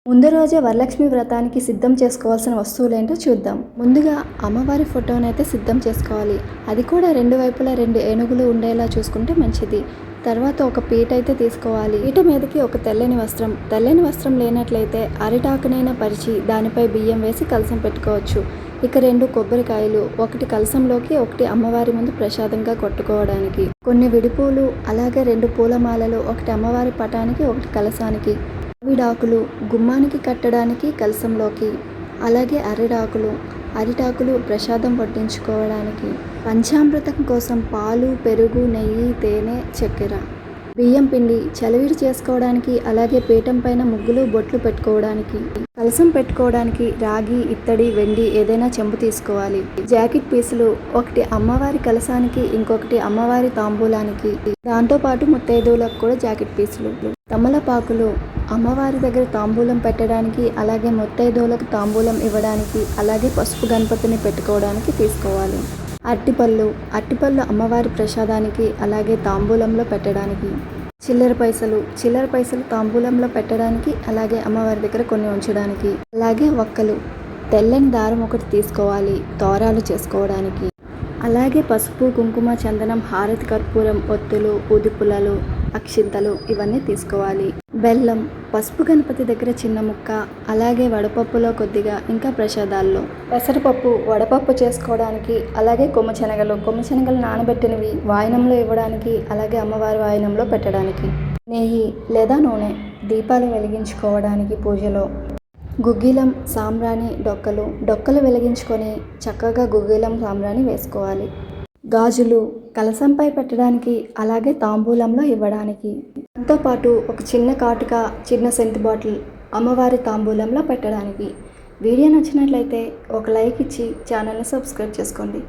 ముందు రోజే వరలక్ష్మి వ్రతానికి సిద్ధం చేసుకోవాల్సిన వస్తువులేంటో చూద్దాం. ముందుగా అమ్మవారి ఫోటోనైతే సిద్ధం చేసుకోవాలి. అది కూడా 2 వైపులా 2 ఏనుగులు ఉండేలా చూసుకుంటే మంచిది. తర్వాత ఒక పీట అయితే తీసుకోవాలి. పీట మీదకి ఒక తెల్లని వస్త్రం లేనట్లయితే అరిటాకునైనా పరిచి దానిపై బియ్యం వేసి కలశం పెట్టుకోవచ్చు. ఇక 2 కొబ్బరికాయలు, ఒకటి కలశంలోకి, ఒకటి అమ్మవారి ముందు ప్రసాదంగా కొట్టుకోవడానికి, కొన్ని విడిపూలు, అలాగే 2 పూలమాలలు, ఒకటి అమ్మవారి పటానికి, ఒకటి కలశానికి, మామిడాకులు గుమ్మానికి కట్టడానికి కలశంలోకి, అలాగే అరిటాకులు ప్రసాదం వడ్డించుకోవడానికి, పంచామృతం కోసం పాలు, పెరుగు, నెయ్యి, తేనె, చక్కెర, బియ్యం పిండి చలివిడి చేసుకోవడానికి, అలాగే పీఠం పైన ముగ్గులు, బొట్లు పెట్టుకోవడానికి, కలశం పెట్టుకోవడానికి రాగి, ఇత్తడి, వెండి ఏదైనా చెంబు తీసుకోవాలి. జాకెట్ పీసులు, ఒకటి అమ్మవారి కలశానికి, ఇంకొకటి అమ్మవారి తాంబూలానికి, దాంతోపాటు ముత్తైదువులకు కూడా జాకెట్ పీసులు, తమలపాకులు అమ్మవారి దగ్గర తాంబూలం పెట్టడానికి, అలాగే ముత్తైదువులకు తాంబూలం ఇవ్వడానికి, అలాగే పసుపు గణపతిని పెట్టుకోవడానికి తీసుకోవాలి. అరటిపళ్ళు అమ్మవారి ప్రసాదానికి, అలాగే తాంబూలంలో పెట్టడానికి, చిల్లర పైసలు తాంబూలంలో పెట్టడానికి, అలాగే అమ్మవారి దగ్గర కొన్ని ఉంచడానికి, అలాగే ఒక్కలు, తెల్లని దారం ఒకటి తీసుకోవాలి తోరాలు చేసుకోవడానికి, అలాగే పసుపు, కుంకుమ, చందనం, హారతి కర్పూరం, ఒత్తులు, ఊదిపుల్లలు, అక్షింతలు ఇవన్నీ తీసుకోవాలి. బెల్లం, పసుపు గణపతి దగ్గర చిన్న ముక్క, అలాగే వడపప్పులో కొద్దిగా, ఇంకా ప్రసాదాల్లో పెసరపప్పు, వడపప్పు చేసుకోవడానికి, అలాగే కొమ్మ శనగలు నానబెట్టినవి వాయనంలో ఇవ్వడానికి, అలాగే అమ్మవారి వాయనంలో పెట్టడానికి, నెయ్యి లేదా నూనె, దీపాలు వెలిగించుకోవడానికి పూజలో, గుగ్గిలం, సాంబ్రాణి, డొక్కలు వెలిగించుకొని చక్కగా గుగ్గిలం, సాంబ్రాణి వేసుకోవాలి. గాజులు కలశంపై పెట్టడానికి, అలాగే తాంబూలంలో ఇవ్వడానికి, దాంతోపాటు ఒక చిన్న కాటుక, చిన్న సెంట్ బాటిల్ అమ్మవారి తాంబూలంలో పెట్టడానికి. వీడియో నచ్చినట్లయితే ఒక లైక్ ఇచ్చి ఛానల్ని సబ్స్క్రైబ్ చేసుకోండి.